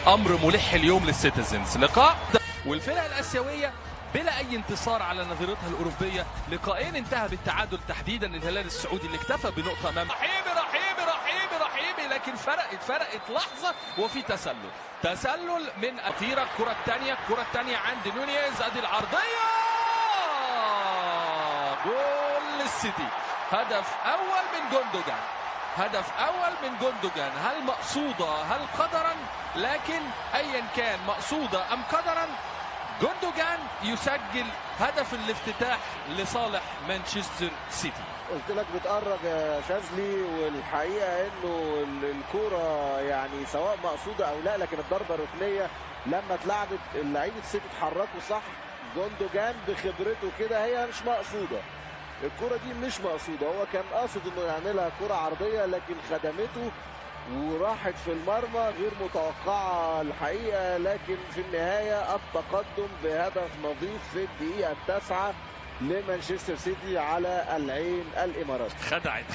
امر ملح اليوم للسيتيزنز. لقاء والفرق الاسيويه بلا اي انتصار على نظيرتها الاوروبيه، لقاءين انتهى بالتعادل، تحديدا الهلال السعودي اللي اكتفى بنقطه امام رحيمي لكن فرقت لحظه وفي تسلل من اثيره. الكره الثانيه عند نونيز، ادي العرضيه، جول للسيتي. هدف اول من جوندوجان. هل مقصوده هل قدرا؟ لكن ايا كان مقصوده ام قدرا، جوندوجان يسجل هدف الافتتاح لصالح مانشستر سيتي. قلت لك بتقرب يا شاذلي، والحقيقه انه الكوره يعني سواء مقصوده او لا، لكن الضربه الركنيه لما اتلعبت اللعيبه السيتي اتحركوا صح. جوندوجان بخبرته كده هي مش مقصوده، الكوره دي مش مقصوده، هو كان قاصد انه يعملها كوره عرضيه لكن خدمته وراحت في المرمى غير متوقعه الحقيقه. لكن في النهايه التقدم بهدف نظيف في الدقيقه التاسعه لمانشستر سيتي على العين الاماراتي.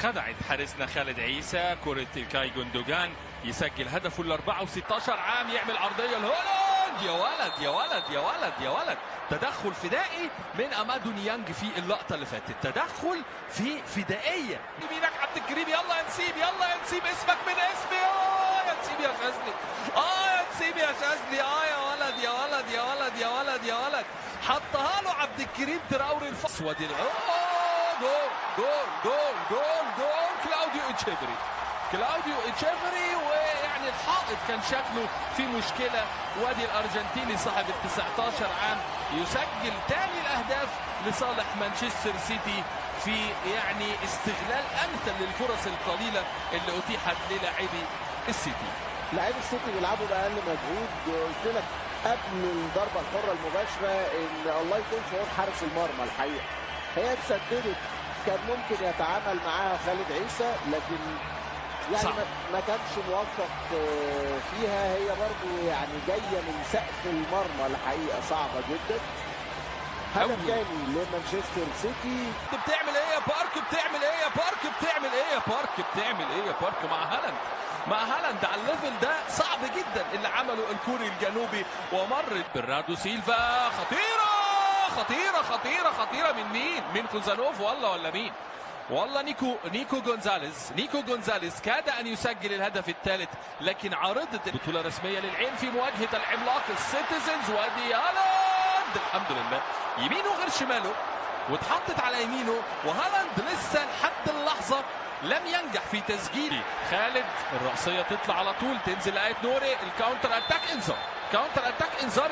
خدعت حارسنا خالد عيسى. كره الكاي جوندوجان يسجل هدفه ال 16 عام، يعمل عرضيه لهولاند. يا ولد تدخل فدائي من امادو نيانج في اللقطه اللي فاتت، تدخل في فدائيه. يمينك عبد الكريم، يلا يا نسيب اسمك من اسمي. يا نسيب يا شاذلي، يا ولد حطها له عبد الكريم تراوري الفصوى دي. جول كلاوديو إتشيفري. ويعني الحائط كان شكله في مشكله. وادي الارجنتيني صاحب ال 19 عام يسجل ثاني الاهداف لصالح مانشستر سيتي في يعني استغلال امثل للفرص القليله اللي اتيحت للاعبي السيتي. لاعبي السيتي بيلعبوا باقل مجهود. قلت لك قبل الضربه الحره المباشره ان الله يكون في عون حارس المرمى. الحقيقه هي اتسددت، كان ممكن يتعامل معاها خالد عيسى، لكن يعني ما كانش موفق فيها. هي برضو يعني جايه من سقف المرمى، الحقيقه صعبه جدا. هدف ثاني لمانشستر سيتي. بتعمل ايه يا بارك مع هالاند على الليفل ده صعب جدا اللي عمله الكوري الجنوبي. ومرت برناردو سيلفا، خطيره من مين؟ من كوزانوف ولا مين؟ والله نيكو جونزاليز كاد ان يسجل الهدف الثالث، لكن عارضه بطوله رسميه للعين في مواجهه العملاق السيتيزنز. وادي هالاند الحمد لله يمينه غير شماله، واتحطت على يمينه، وهالاند لسه لحد اللحظه لم ينجح في تسجيل. خالد الرأسيه تطلع على طول، تنزل لآية نوري، الكاونتر اتاك انذار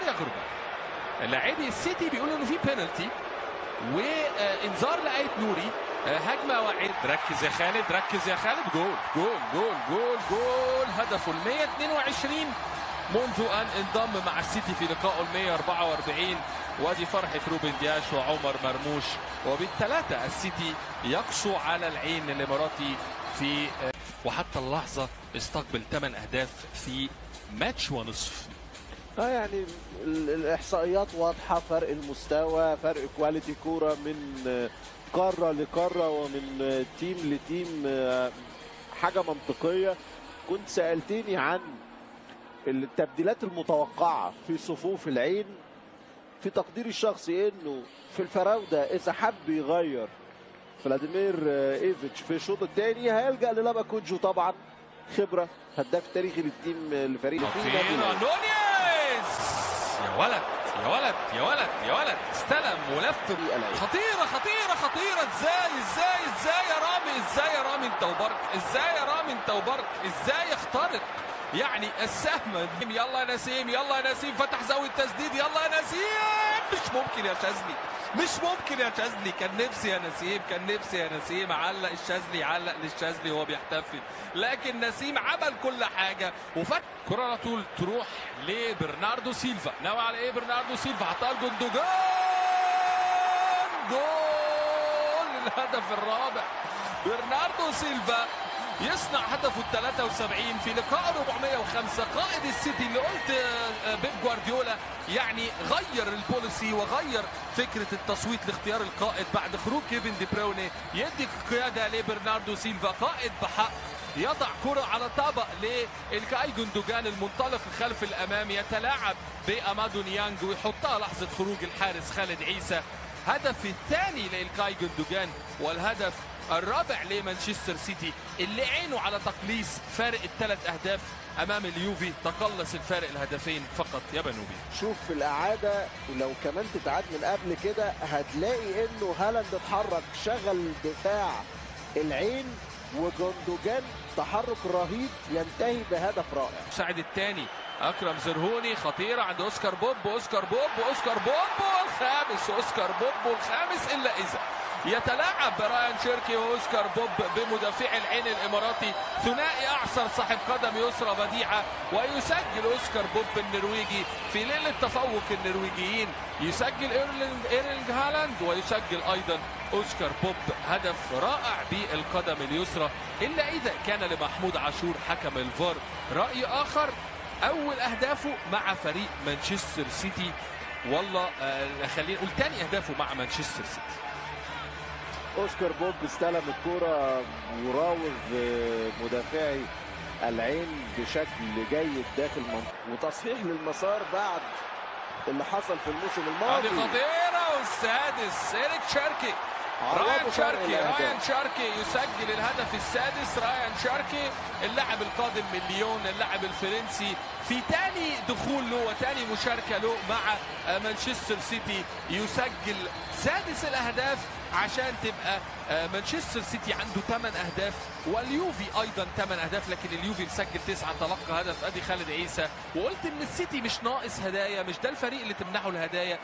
يا غربة. لاعبي السيتي بيقولوا انه في بينالتي وانذار لآية نوري. هجمه واحد، ركز يا خالد. جول هدفه ال 122 منذ ان انضم مع السيتي في لقائه ال 144. وادي فرحه روبن دياش وعمر مرموش، وبالثلاثه السيتي يقسو على العين الاماراتي في وحتى اللحظه استقبل 8 اهداف في ماتش ونصف. يعني الاحصائيات واضحه، فرق المستوى، فرق كواليتي كوره من قاره لقاره ومن تيم لتيم، حاجه منطقيه. كنت سالتني عن التبديلات المتوقعه في صفوف العين. في تقديري الشخصي انه في الفراوده اذا حب يغير فلاديمير ايفيتش في الشوط الثاني هيلجا للابا كوجو، طبعا خبره، هداف تاريخي للتيم الفريق. نونيز يا ولد استلم ولف. خطيره ازاي يا رامي انت وبرك ازاي يخترق يعني السهم. يلا يا نسيم فتح زاويه التسديد، يلا يا نسيم. مش ممكن يا شاذلي، كان نفسي يا نسيم اعلق للشاذلي وهو بيحتفل، لكن نسيم عمل كل حاجه وفك كره على طول تروح لبرناردو سيلفا. ناوي على ايه برناردو سيلفا؟ حطها لجوندوجان، جول الهدف الرابع. برناردو سيلفا يصنع هدفه ال 73 في لقاء 405. قائد السيتي اللي قلت بيب جوارديولا يعني غير البوليسي وغير فكره التصويت لاختيار القائد بعد خروج كيفن دي برويني، يدي قياده لبرناردو سيلفا، قائد بحق يضع كرة على طبق لإلكاي جندوجان المنطلق خلف الأمام، يتلاعب بأمادو نيانج ويحطها لحظة خروج الحارس خالد عيسى. هدف الثاني لإلكاي جندوجان والهدف الرابع لمانشستر سيتي اللي عينه على تقليص فارق الثلاث أهداف أمام اليوفي. تقلص الفارق الهدفين فقط يا بنوبي. شوف في الإعادة ولو كمان تتعاد من قبل كده هتلاقي إنه هالاند اتحرك شغل دفاع العين، وجندوجان تحرك رهيب ينتهي بهدف رائع. المساعد الثاني اكرم زرهوني، خطيره عند اوسكار بوب، اوسكار بوب والخامس، اوسكار بوب والخامس. الا اذا يتلاعب رايان شيركي واوسكار بوب بمدافع العين الاماراتي، ثنائي اعصر صاحب قدم يسرى بديعه، ويسجل اوسكار بوب النرويجي في ليله تفوق النرويجيين. يسجل ايرلينج هالاند ويسجل ايضا اوسكار بوب هدف رائع بالقدم اليسرى. الا اذا كان لمحمود عاشور حكم الفار راي اخر. اول اهدافه مع فريق مانشستر سيتي، والله خلينا نقول ثاني اهدافه مع مانشستر سيتي. اوسكار بوب استلم الكرة وراوغ مدافعي العين بشكل جيد داخل منطقة، وتصحيح للمسار بعد اللي حصل في الموسم الماضي. هذه خطيرة والسادس إيريك شاركي، رايان شاركي يسجل الهدف السادس. رايان شاركي اللاعب القادم من ليون، اللاعب الفرنسي، في ثاني دخول له وثاني مشاركة له مع مانشستر سيتي، يسجل سادس الأهداف عشان تبقى مانشستر سيتي عنده 8 أهداف واليوفي أيضا 8 أهداف، لكن اليوفي مسجل 9 تلقى هدف. أدي خالد عيسى، وقلت إن السيتي مش ناقص هدايا، مش ده الفريق اللي تمنحه الهدايا.